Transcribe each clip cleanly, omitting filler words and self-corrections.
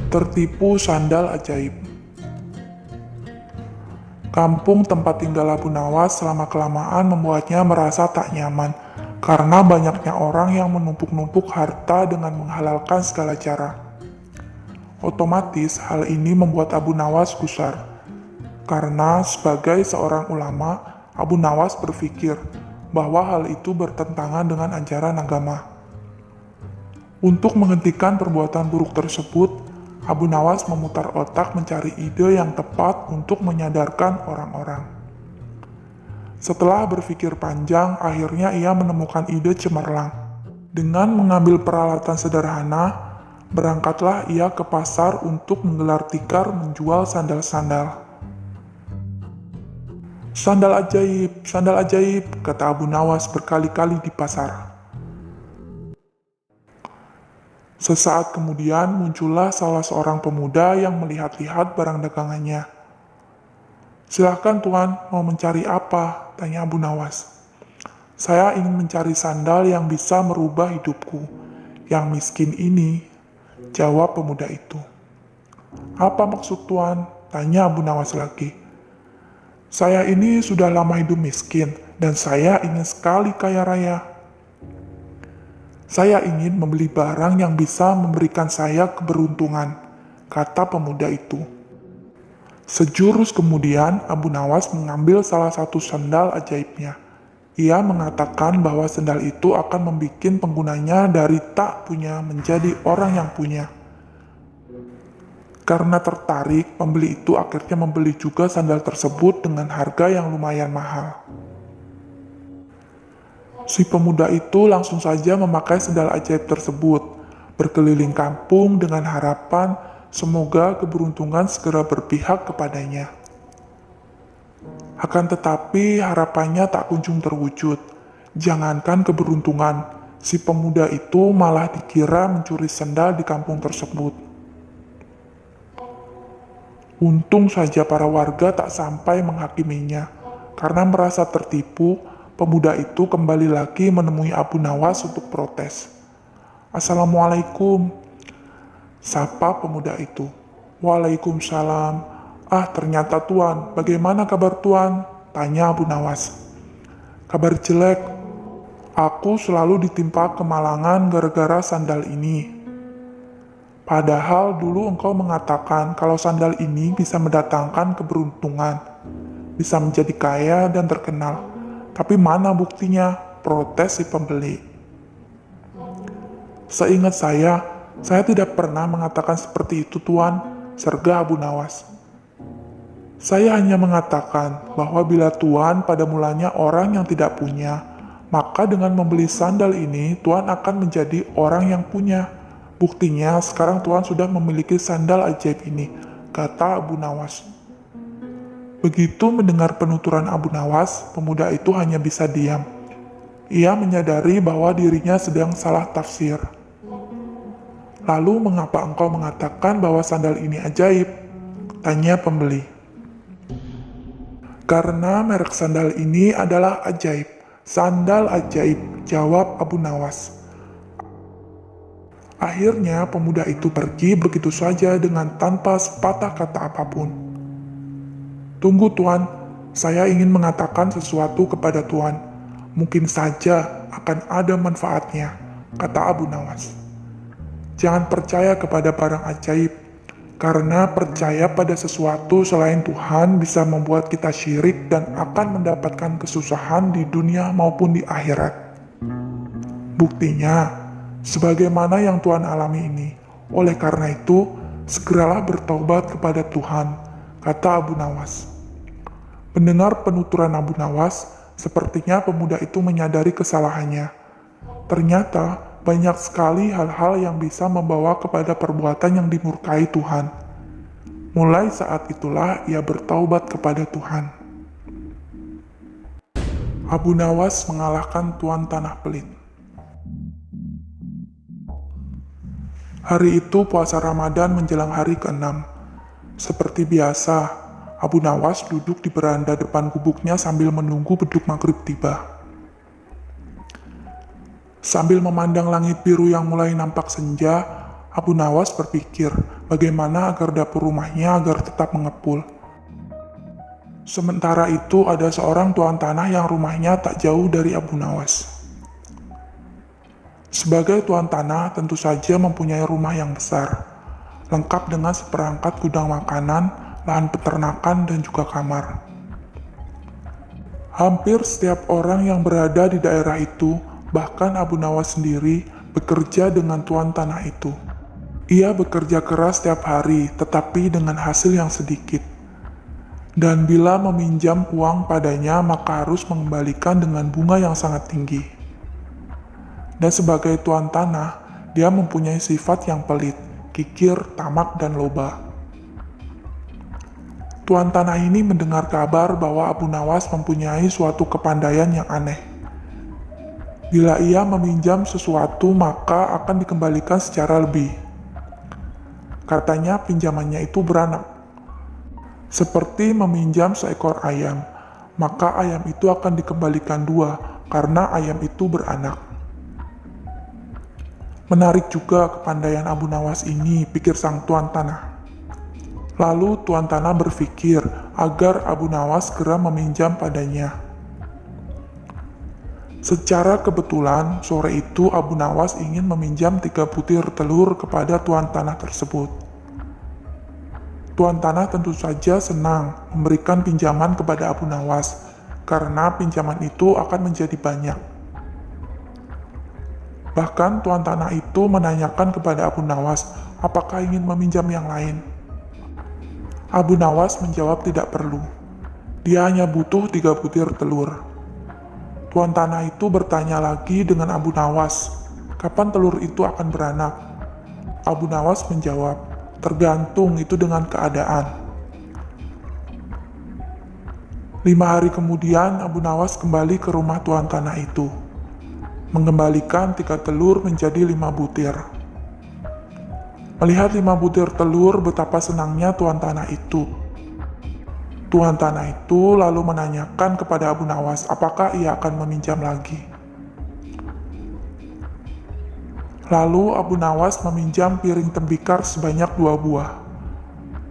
Tertipu sandal ajaib. Kampung tempat tinggal Abu Nawas selama-kelamaan membuatnya merasa tak nyaman karena banyaknya orang yang menumpuk-numpuk harta dengan menghalalkan segala cara. Otomatis hal ini membuat Abu Nawas gusar. Karena sebagai seorang ulama, Abu Nawas berpikir bahwa hal itu bertentangan dengan ajaran agama. Untuk menghentikan perbuatan buruk tersebut, Abu Nawas memutar otak mencari ide yang tepat untuk menyadarkan orang-orang. Setelah berpikir panjang, akhirnya ia menemukan ide cemerlang. Dengan mengambil peralatan sederhana, berangkatlah ia ke pasar untuk menggelar tikar menjual sandal-sandal. Sandal ajaib, kata Abu Nawas berkali-kali di pasar. Sesaat kemudian muncullah salah seorang pemuda yang melihat-lihat barang dagangannya. "Silahkan tuan, mau mencari apa?" tanya Abu Nawas. "Saya ingin mencari sandal yang bisa merubah hidupku, yang miskin ini," jawab pemuda itu. "Apa maksud tuan?" tanya Abu Nawas lagi. "Saya ini sudah lama hidup miskin, dan saya ingin sekali kaya raya. Saya ingin membeli barang yang bisa memberikan saya keberuntungan," kata pemuda itu. Sejurus kemudian, Abu Nawas mengambil salah satu sandal ajaibnya. Ia mengatakan bahwa sandal itu akan membuat penggunanya dari tak punya menjadi orang yang punya. Karena tertarik, pembeli itu akhirnya membeli juga sandal tersebut dengan harga yang lumayan mahal. Si pemuda itu langsung saja memakai sandal ajaib tersebut, berkeliling kampung dengan harapan semoga keberuntungan segera berpihak kepadanya. Akan tetapi harapannya tak kunjung terwujud. Jangankan keberuntungan, si pemuda itu malah dikira mencuri sandal di kampung tersebut. Untung saja para warga tak sampai menghakiminya, karena merasa tertipu. Pemuda itu kembali lagi menemui Abu Nawas untuk protes. "Assalamualaikum," sapa pemuda itu. "Waalaikumsalam. Ah, ternyata tuan. Bagaimana kabar tuan?" tanya Abu Nawas. "Kabar jelek. Aku selalu ditimpa kemalangan gara-gara sandal ini. Padahal dulu engkau mengatakan kalau sandal ini bisa mendatangkan keberuntungan, bisa menjadi kaya dan terkenal. Tapi mana buktinya?" protes si pembeli. "Seingat saya tidak pernah mengatakan seperti itu tuan," sergah Abu Nawas. "Saya hanya mengatakan bahwa bila tuan pada mulanya orang yang tidak punya, maka dengan membeli sandal ini tuan akan menjadi orang yang punya. Buktinya sekarang tuan sudah memiliki sandal ajaib ini," kata Abu Nawas. Begitu mendengar penuturan Abu Nawas, pemuda itu hanya bisa diam. Ia menyadari bahwa dirinya sedang salah tafsir. "Lalu mengapa engkau mengatakan bahwa sandal ini ajaib?" tanya pembeli. "Karena merek sandal ini adalah ajaib. Sandal ajaib," jawab Abu Nawas. Akhirnya pemuda itu pergi begitu saja dengan tanpa sepatah kata apapun. "Tunggu tuan, saya ingin mengatakan sesuatu kepada tuan. Mungkin saja akan ada manfaatnya," kata Abu Nawas. "Jangan percaya kepada barang ajaib, karena percaya pada sesuatu selain Tuhan bisa membuat kita syirik dan akan mendapatkan kesusahan di dunia maupun di akhirat. Buktinya, sebagaimana yang Tuan alami ini. Oleh karena itu, segeralah bertaubat kepada Tuhan," kata Abu Nawas. Mendengar penuturan Abu Nawas, sepertinya pemuda itu menyadari kesalahannya. Ternyata banyak sekali hal-hal yang bisa membawa kepada perbuatan yang dimurkai Tuhan. Mulai saat itulah ia bertaubat kepada Tuhan. Abu Nawas mengalahkan Tuan Tanah Pelit. Hari itu puasa Ramadan menjelang hari ke-6. Seperti biasa, Abu Nawas duduk di beranda depan gubuknya sambil menunggu beduk maghrib tiba. Sambil memandang langit biru yang mulai nampak senja, Abu Nawas berpikir bagaimana agar dapur rumahnya agar tetap mengepul. Sementara itu ada seorang tuan tanah yang rumahnya tak jauh dari Abu Nawas. Sebagai tuan tanah tentu saja mempunyai rumah yang besar, lengkap dengan seperangkat gudang makanan, lahan peternakan, dan juga kamar. Hampir setiap orang yang berada di daerah itu, bahkan Abu Nawas sendiri, bekerja dengan tuan tanah itu. Ia bekerja keras setiap hari, tetapi dengan hasil yang sedikit. Dan bila meminjam uang padanya, maka harus mengembalikan dengan bunga yang sangat tinggi. Dan sebagai tuan tanah, dia mempunyai sifat yang pelit, kikir, tamak, dan loba. Tuan tanah ini mendengar kabar bahwa Abu Nawas mempunyai suatu kepandaian yang aneh. Bila ia meminjam sesuatu, maka akan dikembalikan secara lebih. Katanya pinjamannya itu beranak. Seperti meminjam seekor ayam, maka ayam itu akan dikembalikan 2 karena ayam itu beranak. Menarik juga kepandaian Abu Nawas ini, pikir sang tuan tanah. Lalu tuan tanah berpikir agar Abu Nawas segera meminjam padanya. Secara kebetulan, sore itu Abu Nawas ingin meminjam 3 butir telur kepada tuan tanah tersebut. Tuan tanah tentu saja senang memberikan pinjaman kepada Abu Nawas, karena pinjaman itu akan menjadi banyak. Bahkan tuan tanah itu menanyakan kepada Abu Nawas apakah ingin meminjam yang lain. Abu Nawas menjawab tidak perlu. Dia hanya butuh 3 butir telur. Tuan tanah itu bertanya lagi dengan Abu Nawas, kapan telur itu akan beranak? Abu Nawas menjawab, tergantung itu dengan keadaan. 5 hari kemudian Abu Nawas kembali ke rumah tuan tanah itu, mengembalikan 3 telur menjadi 5 butir. Melihat 5 butir telur, betapa senangnya tuan tanah itu. Tuan tanah itu lalu menanyakan kepada Abu Nawas apakah ia akan meminjam lagi. Lalu Abu Nawas meminjam piring tembikar sebanyak 2 buah.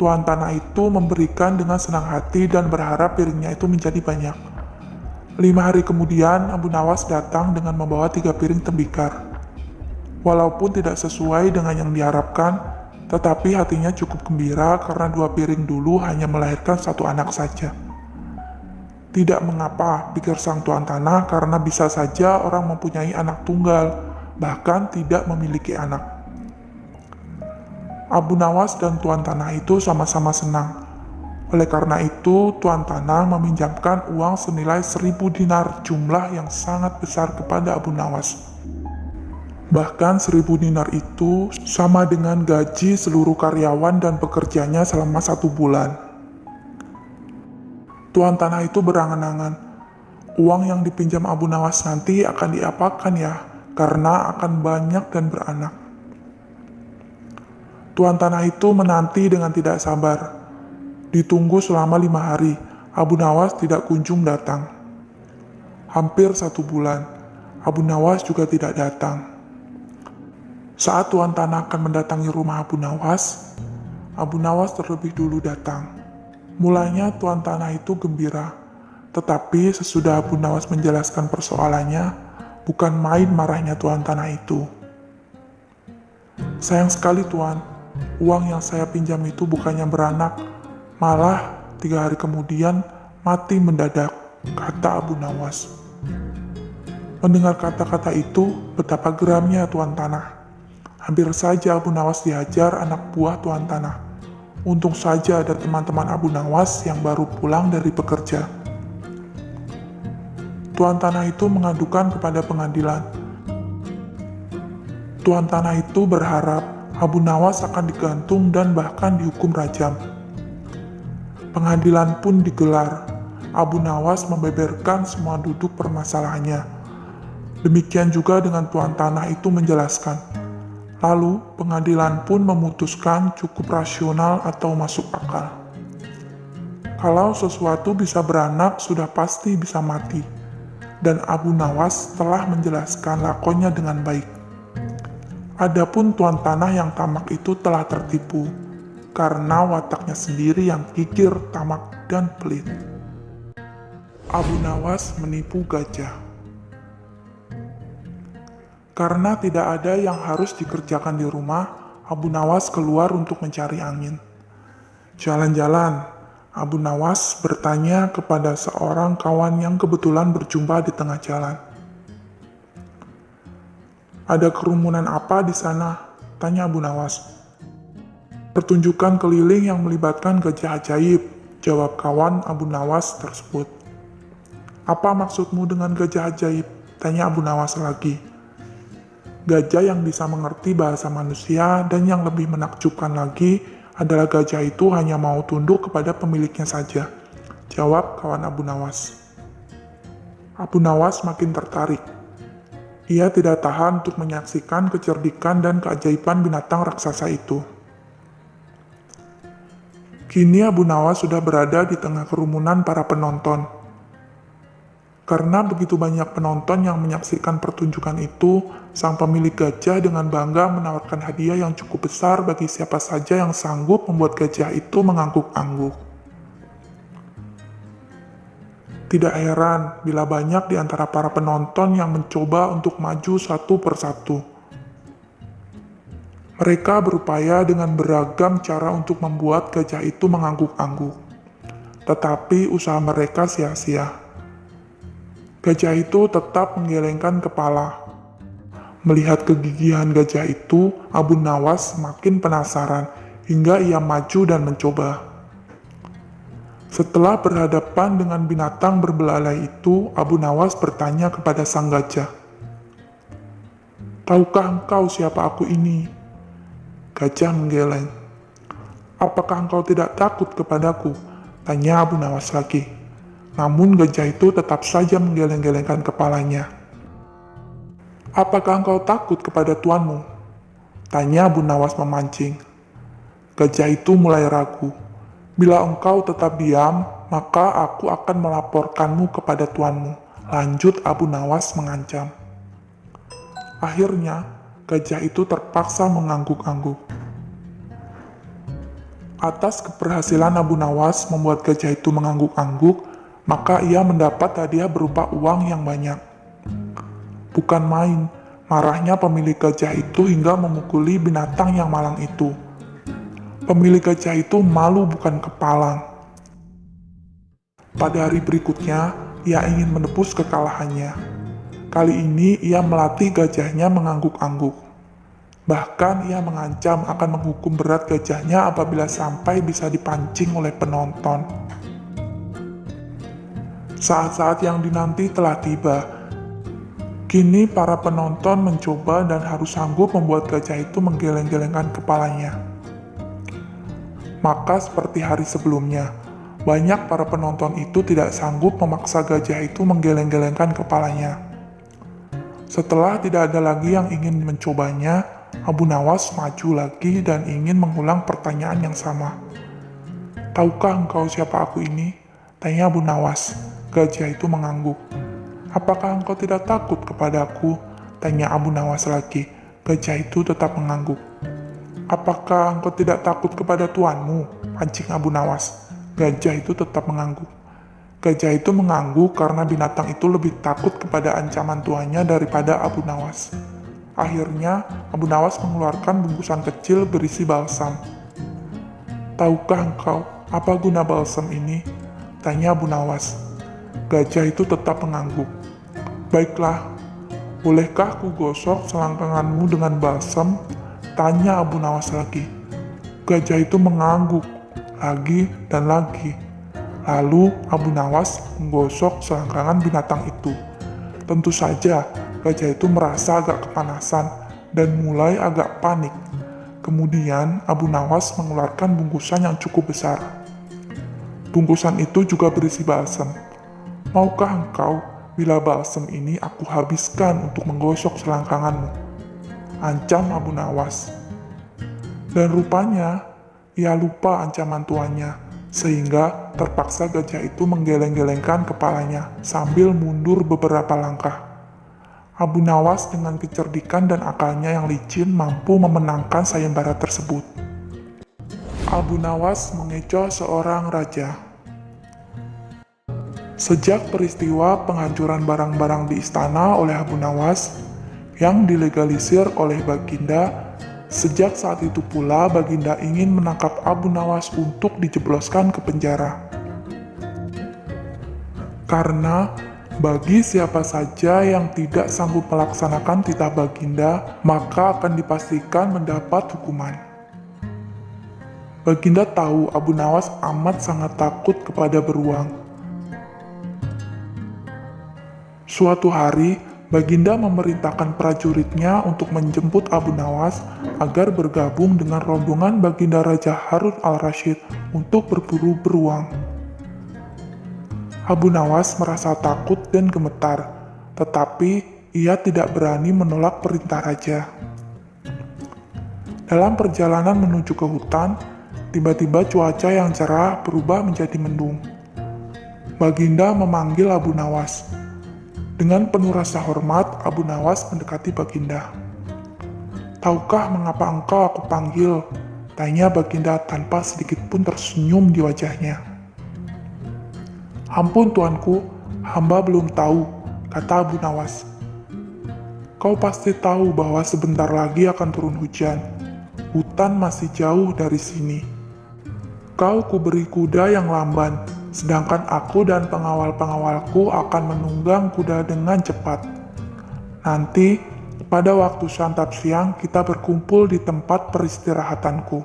Tuan tanah itu memberikan dengan senang hati dan berharap piringnya itu menjadi banyak. 5 hari kemudian, Abu Nawas datang dengan membawa 3 piring tembikar. Walaupun tidak sesuai dengan yang diharapkan, tetapi hatinya cukup gembira karena 2 piring dulu hanya melahirkan 1 anak saja. Tidak mengapa, pikir sang tuan tanah, karena bisa saja orang mempunyai anak tunggal, bahkan tidak memiliki anak. Abu Nawas dan tuan tanah itu sama-sama senang. Oleh karena itu, tuan tanah meminjamkan uang senilai 1.000 dinar, jumlah yang sangat besar kepada Abu Nawas. Bahkan 1.000 dinar itu sama dengan gaji seluruh karyawan dan pekerjanya selama 1 bulan. Tuan tanah itu berangan-angan, uang yang dipinjam Abu Nawas nanti akan diapakan ya, karena akan banyak dan beranak. Tuan tanah itu menanti dengan tidak sabar. Ditunggu selama 5 hari, Abu Nawas tidak kunjung datang. Hampir 1 bulan, Abu Nawas juga tidak datang. Saat tuan tanah akan mendatangi rumah Abu Nawas terlebih dulu datang. Mulanya tuan tanah itu gembira, tetapi sesudah Abu Nawas menjelaskan persoalannya, bukan main marahnya tuan tanah itu. Sayang sekali tuan, uang yang saya pinjam itu bukannya beranak, malah 3 hari kemudian mati mendadak, kata Abu Nawas. Mendengar kata-kata itu, betapa geramnya tuan tanah. Hampir saja Abu Nawas dihajar anak buah tuan tanah. Untung saja ada teman-teman Abu Nawas yang baru pulang dari bekerja. Tuan tanah itu mengadukan kepada pengadilan. Tuan tanah itu berharap Abu Nawas akan digantung dan bahkan dihukum rajam. Pengadilan pun digelar. Abu Nawas membeberkan semua duduk permasalahannya. Demikian juga dengan tuan tanah itu menjelaskan. Lalu pengadilan pun memutuskan cukup rasional atau masuk akal. Kalau sesuatu bisa beranak, sudah pasti bisa mati. Dan Abu Nawas telah menjelaskan lakonnya dengan baik. Adapun tuan tanah yang tamak itu telah tertipu, karena wataknya sendiri yang kikir, tamak, dan pelit. Abu Nawas menipu gajah. Karena tidak ada yang harus dikerjakan di rumah, Abu Nawas keluar untuk mencari angin. Jalan-jalan, Abu Nawas bertanya kepada seorang kawan yang kebetulan berjumpa di tengah jalan. "Ada kerumunan apa di sana?" tanya Abu Nawas. "Pertunjukan keliling yang melibatkan gajah ajaib," jawab kawan Abu Nawas tersebut. "Apa maksudmu dengan gajah ajaib?" tanya Abu Nawas lagi. "Gajah yang bisa mengerti bahasa manusia, dan yang lebih menakjubkan lagi adalah gajah itu hanya mau tunduk kepada pemiliknya saja," jawab kawan Abu Nawas. Abu Nawas makin tertarik. Ia tidak tahan untuk menyaksikan kecerdikan dan keajaiban binatang raksasa itu. Kini Abu Nawas sudah berada di tengah kerumunan para penonton. Karena begitu banyak penonton yang menyaksikan pertunjukan itu, sang pemilik gajah dengan bangga menawarkan hadiah yang cukup besar bagi siapa saja yang sanggup membuat gajah itu mengangguk-angguk. Tidak heran bila banyak di antara para penonton yang mencoba untuk maju satu persatu. Mereka berupaya dengan beragam cara untuk membuat gajah itu mengangguk-angguk. Tetapi usaha mereka sia-sia. Gajah itu tetap menggelengkan kepala. Melihat kegigihan gajah itu, Abu Nawas semakin penasaran hingga ia maju dan mencoba. Setelah berhadapan dengan binatang berbelalai itu, Abu Nawas bertanya kepada sang gajah, "Tahukah engkau siapa aku ini?" Gajah menggeleng. "Apakah engkau tidak takut kepadaku?" tanya Abu Nawas lagi. Namun gajah itu tetap saja menggeleng-gelengkan kepalanya. "Apakah engkau takut kepada tuanmu?" tanya Abu Nawas memancing. Gajah itu mulai ragu. "Bila engkau tetap diam, maka aku akan melaporkanmu kepada tuanmu," lanjut Abu Nawas mengancam. Akhirnya, gajah itu terpaksa mengangguk-angguk. Atas keberhasilan Abu Nawas membuat gajah itu mengangguk-angguk, maka ia mendapat hadiah berupa uang yang banyak. Bukan main, marahnya pemilik gajah itu hingga memukuli binatang yang malang itu. Pemilik gajah itu malu bukan kepalang. Pada hari berikutnya, ia ingin menebus kekalahannya. Kali ini ia melatih gajahnya mengangguk-angguk. Bahkan ia mengancam akan menghukum berat gajahnya apabila sampai bisa dipancing oleh penonton. Saat-saat yang dinanti telah tiba. Kini para penonton mencoba dan harus sanggup membuat gajah itu menggeleng-gelengkan kepalanya. Maka seperti hari sebelumnya, banyak para penonton itu tidak sanggup memaksa gajah itu menggeleng-gelengkan kepalanya. Setelah tidak ada lagi yang ingin mencobanya, Abu Nawas maju lagi dan ingin mengulang pertanyaan yang sama. "Tahukah engkau siapa aku ini?" tanya Abu Nawas. Gajah itu mengangguk. "Apakah engkau tidak takut kepadaku?" tanya Abu Nawas lagi. Gajah itu tetap mengangguk. "Apakah engkau tidak takut kepada tuanmu?" pancing Abu Nawas. Gajah itu tetap mengangguk. Gajah itu mengangguk karena binatang itu lebih takut kepada ancaman tuannya daripada Abu Nawas. Akhirnya, Abu Nawas mengeluarkan bungkusan kecil berisi balsam. "Tahukah engkau apa guna balsam ini?" tanya Abu Nawas. Gajah itu tetap mengangguk. "Baiklah, bolehkah ku gosok selangkanganmu dengan balsam?" tanya Abu Nawas lagi. Gajah itu mengangguk lagi dan lagi. Lalu Abu Nawas menggosok selangkangan binatang itu. Tentu saja gajah itu merasa agak kepanasan dan mulai agak panik. Kemudian Abu Nawas mengeluarkan bungkusan yang cukup besar. Bungkusan itu juga berisi balsam. "Maukah engkau bila balsam ini aku habiskan untuk menggosok selangkanganmu?" ancam Abu Nawas. Dan rupanya ia lupa ancaman tuannya, sehingga terpaksa gajah itu menggeleng-gelengkan kepalanya sambil mundur beberapa langkah. Abu Nawas dengan kecerdikan dan akalnya yang licin mampu memenangkan sayembara tersebut. Abu Nawas mengecoh seorang raja. Sejak peristiwa penghancuran barang-barang di istana oleh Abu Nawas yang dilegalisir oleh Baginda, sejak saat itu pula Baginda ingin menangkap Abu Nawas untuk dijebloskan ke penjara. Karena bagi siapa saja yang tidak sanggup melaksanakan titah Baginda, maka akan dipastikan mendapat hukuman. Baginda tahu Abu Nawas amat sangat takut kepada beruang. Suatu hari, Baginda memerintahkan prajuritnya untuk menjemput Abu Nawas agar bergabung dengan rombongan Baginda Raja Harun al-Rasyid untuk berburu beruang. Abu Nawas merasa takut dan gemetar, tetapi ia tidak berani menolak perintah raja. Dalam perjalanan menuju ke hutan, tiba-tiba cuaca yang cerah berubah menjadi mendung. Baginda memanggil Abu Nawas. Dengan penuh rasa hormat, Abu Nawas mendekati Baginda. "Tahukah mengapa engkau aku panggil?" tanya Baginda tanpa sedikit pun tersenyum di wajahnya. "Ampun tuanku, hamba belum tahu," kata Abu Nawas. "Kau pasti tahu bahwa sebentar lagi akan turun hujan. Hutan masih jauh dari sini. Kau kuberi kuda yang lamban, sedangkan aku dan pengawal-pengawalku akan menunggang kuda dengan cepat. Nanti, pada waktu santap siang, kita berkumpul di tempat peristirahatanku.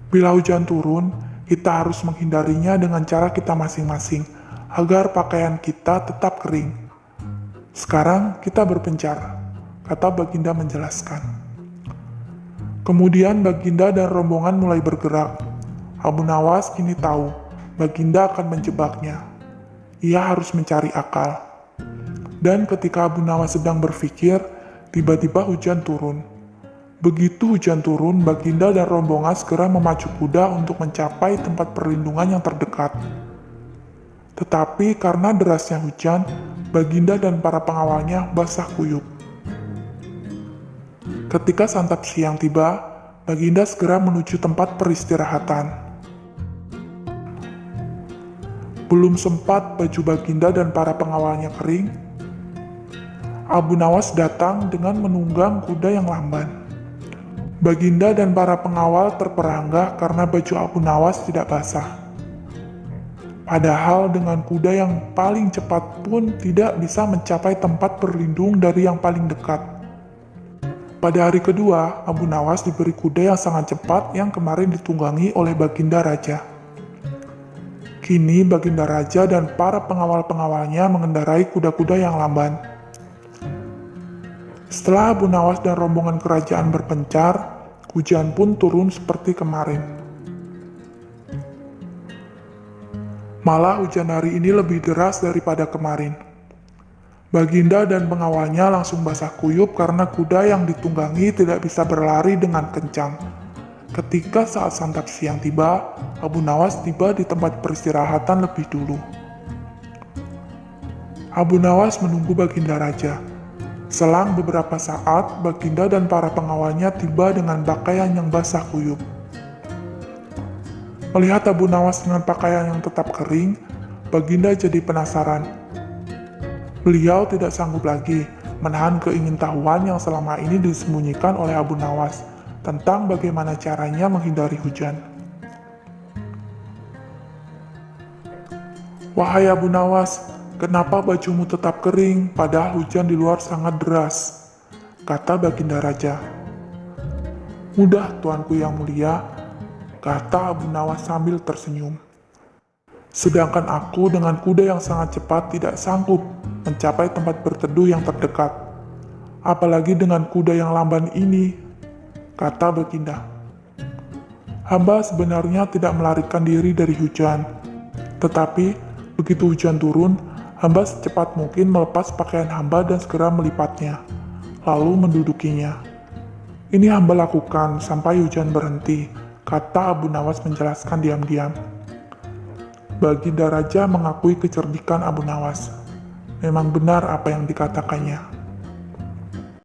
Bila hujan turun, kita harus menghindarinya dengan cara kita masing-masing, agar pakaian kita tetap kering. Sekarang kita berpencar," kata Baginda menjelaskan. Kemudian Baginda dan rombongan mulai bergerak. Abu Nawas kini tahu Baginda akan menjebaknya. Ia harus mencari akal. Dan ketika Abu Nawas sedang berpikir, tiba-tiba hujan turun. Begitu hujan turun, Baginda dan rombongan segera memacu kuda untuk mencapai tempat perlindungan yang terdekat. Tetapi karena derasnya hujan, Baginda dan para pengawalnya basah kuyup. Ketika santap siang tiba, Baginda segera menuju tempat peristirahatan. Belum sempat baju Baginda dan para pengawalnya kering, Abu Nawas datang dengan menunggang kuda yang lamban. Baginda dan para pengawal terperangah karena baju Abu Nawas tidak basah. Padahal dengan kuda yang paling cepat pun tidak bisa mencapai tempat berlindung dari yang paling dekat. Pada hari kedua, Abu Nawas diberi kuda yang sangat cepat yang kemarin ditunggangi oleh Baginda Raja. Kini Baginda Raja dan para pengawal-pengawalnya mengendarai kuda-kuda yang lamban. Setelah Abu Nawas dan rombongan kerajaan berpencar, hujan pun turun seperti kemarin. Malah hujan hari ini lebih deras daripada kemarin. Baginda dan pengawalnya langsung basah kuyup karena kuda yang ditunggangi tidak bisa berlari dengan kencang. Ketika saat santap siang tiba, Abu Nawas tiba di tempat peristirahatan lebih dulu. Abu Nawas menunggu Baginda Raja. Selang beberapa saat, Baginda dan para pengawalnya tiba dengan pakaian yang basah kuyup. Melihat Abu Nawas dengan pakaian yang tetap kering, Baginda jadi penasaran. Beliau tidak sanggup lagi menahan keingintahuan yang selama ini disembunyikan oleh Abu Nawas tentang bagaimana caranya menghindari hujan. "Wahai Abu Nawas, kenapa bajumu tetap kering padahal hujan di luar sangat deras?" kata Baginda Raja. "Mudah, tuanku yang mulia," kata Abu Nawas sambil tersenyum. "Sedangkan aku dengan kuda yang sangat cepat tidak sanggup mencapai tempat berteduh yang terdekat. Apalagi dengan kuda yang lamban ini," kata Baginda. "Hamba sebenarnya tidak melarikan diri dari hujan. Tetapi, begitu hujan turun, hamba secepat mungkin melepas pakaian hamba dan segera melipatnya, lalu mendudukinya. Ini hamba lakukan sampai hujan berhenti," kata Abu Nawas menjelaskan diam-diam. Baginda Raja mengakui kecerdikan Abu Nawas. Memang benar apa yang dikatakannya.